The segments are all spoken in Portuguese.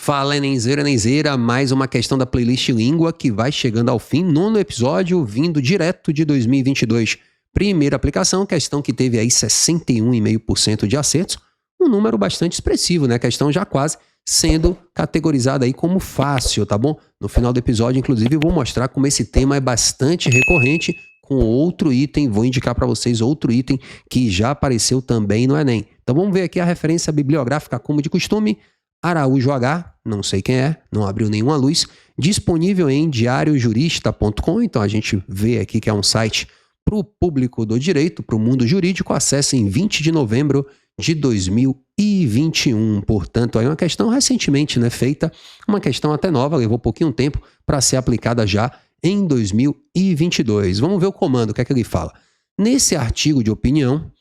Fala, Enemzeira, mais uma questão da playlist Língua que vai chegando ao fim, 9º episódio, vindo direto de 2022. Primeira aplicação, questão que teve aí 61,5% de acertos, um número bastante expressivo, né? A questão já quase sendo categorizada aí como fácil, tá bom? No final do episódio, inclusive, eu vou mostrar como esse tema é bastante recorrente com outro item, vou indicar para vocês outro item que já apareceu também no Enem. Então vamos ver aqui a referência bibliográfica como de costume. Araújo H, não sei quem é, não abriu nenhuma luz, disponível em diariojurista.com, então a gente vê aqui que é um site para o público do direito, para o mundo jurídico, acesse em 20 de novembro de 2021, portanto aí uma questão recentemente feita, uma questão até nova, levou pouquinho tempo para ser aplicada já em 2022. Vamos ver o comando, o que é que ele fala. Nesse artigo de opinião,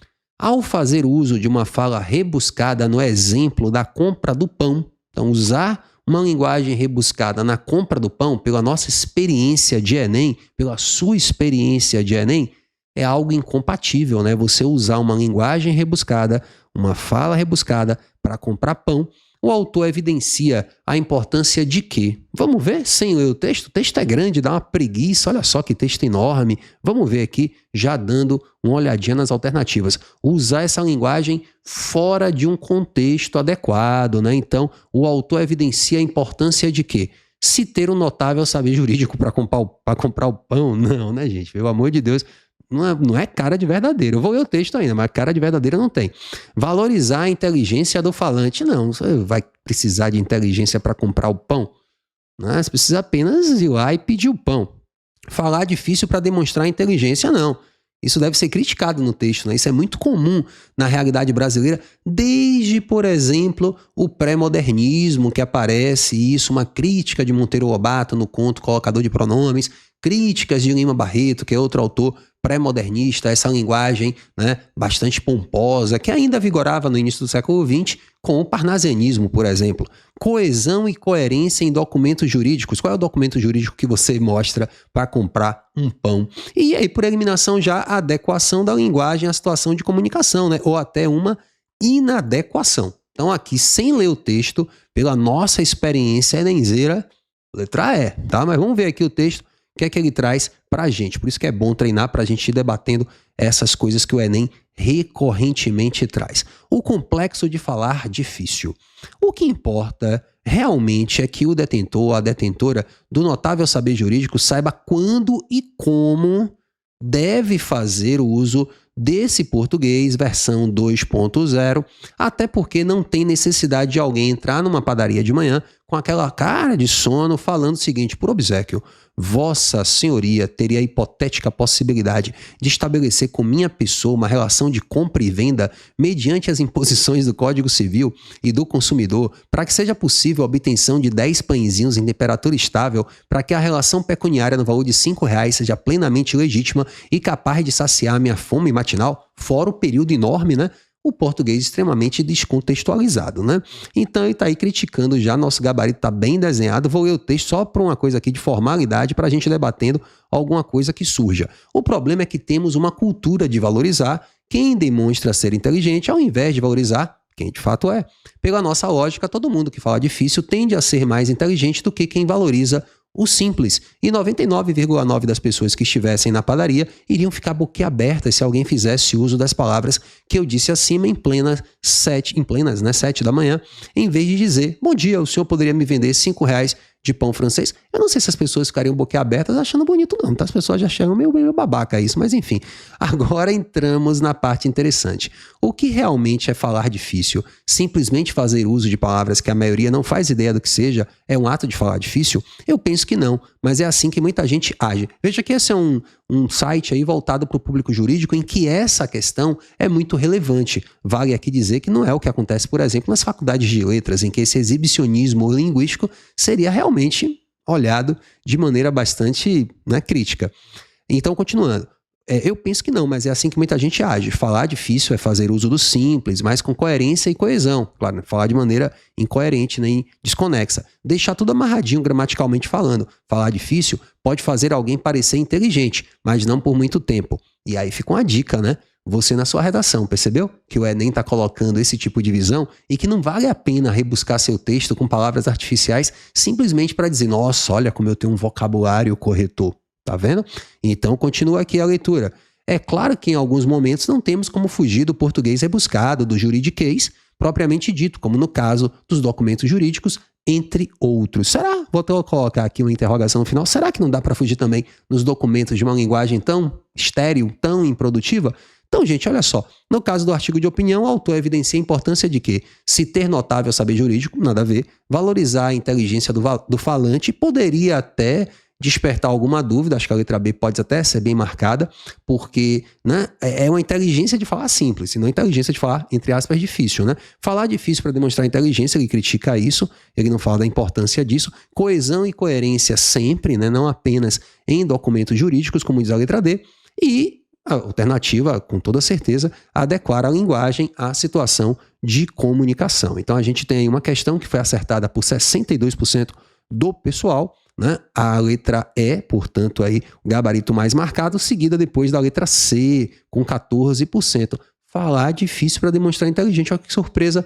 ao fazer uso de uma fala rebuscada no exemplo da compra do pão, então usar uma linguagem rebuscada na compra do pão, pela nossa experiência de Enem, pela sua experiência de Enem, é algo incompatível, né? Você usar uma linguagem rebuscada, uma fala rebuscada para comprar pão. O autor evidencia a importância de quê? Vamos ver sem ler o texto? O texto é grande, dá uma preguiça, olha só que texto enorme. Vamos ver aqui, já dando uma olhadinha nas alternativas. Usar essa linguagem fora de um contexto adequado, né? Então, o autor evidencia a importância de quê? Se ter um notável saber jurídico para comprar o pão? Não, né, gente? Pelo amor de Deus. Não é cara de verdadeiro. Eu vou ler o texto ainda, mas cara de verdadeiro não tem. Valorizar a inteligência do falante. Não, você vai precisar de inteligência para comprar o pão. Né? Você precisa apenas ir lá e pedir o pão. Falar difícil para demonstrar inteligência, não. Isso deve ser criticado no texto, né? Isso é muito comum na realidade brasileira, desde, por exemplo, o pré-modernismo que aparece, isso, uma crítica de Monteiro Lobato no conto Colocador de Pronomes, críticas de Lima Barreto, que é outro autor pré-modernista, essa linguagem bastante pomposa, que ainda vigorava no início do século XX, com o parnasianismo, por exemplo. Coesão e coerência em documentos jurídicos. Qual é o documento jurídico que você mostra para comprar um pão? E aí, por eliminação, já a adequação da linguagem à situação de comunicação, né? Ou até uma inadequação. Então, aqui, sem ler o texto, pela nossa experiência enemzeira, letra E, tá? Mas vamos ver aqui o texto, o que é que ele traz pra gente. Por isso que é bom treinar pra gente ir debatendo essas coisas que o Enem recorrentemente traz. O complexo de falar difícil. O que importa realmente é que o detentor ou a detentora do notável saber jurídico saiba quando e como deve fazer o uso desse português versão 2.0, até porque não tem necessidade de alguém entrar numa padaria de manhã com aquela cara de sono falando o seguinte: por obséquio, Vossa Senhoria teria a hipotética possibilidade de estabelecer com minha pessoa uma relação de compra e venda mediante as imposições do Código Civil e do consumidor, para que seja possível a obtenção de 10 pãezinhos em temperatura estável, para que a relação pecuniária no valor de R$5 seja plenamente legítima e capaz de saciar minha fome matinal, fora o período enorme, o português extremamente descontextualizado, Então ele está aí criticando já, nosso gabarito está bem desenhado. Vou ler o texto só para uma coisa aqui de formalidade, para a gente debatendo alguma coisa que surja. O problema é que temos uma cultura de valorizar quem demonstra ser inteligente ao invés de valorizar quem de fato é. Pela nossa lógica, todo mundo que fala difícil tende a ser mais inteligente do que quem valoriza o simples, e 99,9% das pessoas que estivessem na padaria iriam ficar boquiabertas se alguém fizesse uso das palavras que eu disse acima em plenas 7 da manhã, em vez de dizer: bom dia, o senhor poderia me vender R$5 de pão francês? Eu não sei se as pessoas ficariam boquiabertas achando bonito não, tá? As pessoas já acham meio babaca isso, mas enfim. Agora entramos na parte interessante. O que realmente é falar difícil? Simplesmente fazer uso de palavras que a maioria não faz ideia do que seja é um ato de falar difícil? Eu penso que não, mas é assim que muita gente age. Veja que esse é um site aí voltado para o público jurídico em que essa questão é muito relevante. Vale aqui dizer que não é o que acontece, por exemplo, nas faculdades de letras, em que esse exibicionismo linguístico seria realmente olhado de maneira bastante crítica. Então, continuando. Eu penso que não, mas é assim que muita gente age. Falar difícil é fazer uso do simples, mas com coerência e coesão. Claro, falar de maneira incoerente, nem desconexa. Deixar tudo amarradinho gramaticalmente falando. Falar difícil pode fazer alguém parecer inteligente, mas não por muito tempo. E aí fica uma dica, você na sua redação, percebeu? Que o Enem está colocando esse tipo de visão e que não vale a pena rebuscar seu texto com palavras artificiais simplesmente para dizer, nossa, olha como eu tenho um vocabulário corretor. Tá vendo? Então, continua aqui a leitura. É claro que em alguns momentos não temos como fugir do português rebuscado, do juridiquês, propriamente dito, como no caso dos documentos jurídicos, entre outros. Será? Vou colocar aqui uma interrogação no final. Será que não dá para fugir também nos documentos de uma linguagem tão estéril, tão improdutiva? Então, gente, olha só. No caso do artigo de opinião, o autor evidencia a importância de que, se ter notável saber jurídico, nada a ver, valorizar a inteligência do falante poderia até despertar alguma dúvida, acho que a letra B pode até ser bem marcada, porque, né, é uma inteligência de falar simples, e não inteligência de falar, entre aspas, difícil, né? Falar difícil para demonstrar inteligência, ele critica isso, ele não fala da importância disso. Coesão e coerência sempre, né, não apenas em documentos jurídicos, como diz a letra D, e a alternativa, com toda certeza, adequar a linguagem à situação de comunicação. Então a gente tem aí uma questão que foi acertada por 62% do pessoal, né? A letra E, portanto, aí, o gabarito mais marcado, seguida depois da letra C, com 14%. Falar difícil para demonstrar inteligente. Olha que surpresa.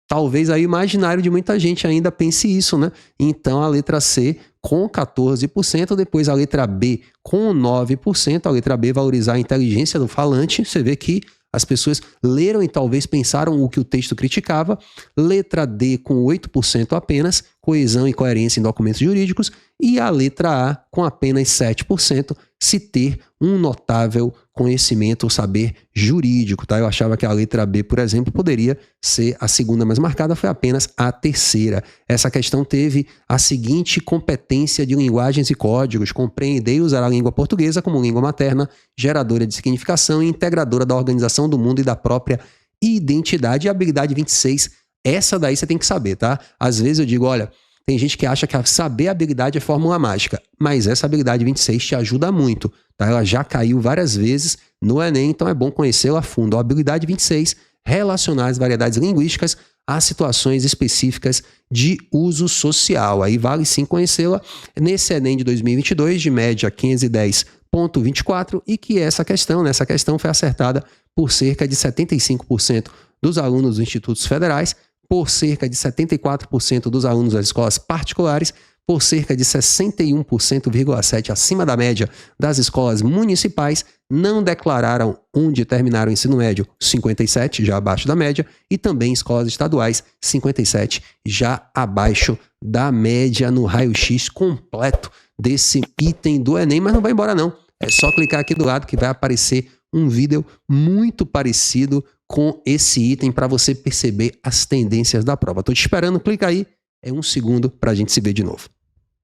Talvez aí o imaginário de muita gente ainda pense isso, né? Então, a letra C com 14%, depois a letra B com 9%. A letra B valorizar a inteligência do falante. Você vê que as pessoas leram e talvez pensaram o que o texto criticava. Letra D com 8% apenas, coesão e coerência em documentos jurídicos. E a letra A com apenas 7%, se ter um notável conhecimento ou saber jurídico. Tá? Eu achava que a letra B, por exemplo, poderia ser a segunda mais marcada, foi apenas a terceira. Essa questão teve a seguinte competência de linguagens e códigos: compreender e usar a língua portuguesa como língua materna, geradora de significação e integradora da organização do mundo e da própria identidade. E a habilidade 26, essa daí você tem que saber, tá? Às vezes eu digo, olha, tem gente que acha que saber a habilidade é fórmula mágica, mas essa habilidade 26 te ajuda muito, tá? Ela já caiu várias vezes no Enem, então é bom conhecê-la a fundo. A habilidade 26, relacionar as variedades linguísticas a situações específicas de uso social. Aí vale sim conhecê-la nesse Enem de 2022, de média 510,24, e que nessa questão foi acertada por cerca de 75% dos alunos dos institutos federais, por cerca de 74% dos alunos das escolas particulares, por cerca de 61,7% acima da média das escolas municipais, não declararam onde terminaram o ensino médio, 57%, já abaixo da média, e também escolas estaduais, 57%, já abaixo da média, no raio-x completo desse item do Enem. Mas não vai embora não, é só clicar aqui do lado que vai aparecer um vídeo muito parecido com esse item para você perceber as tendências da prova. Estou te esperando, clica aí, é um segundo para a gente se ver de novo.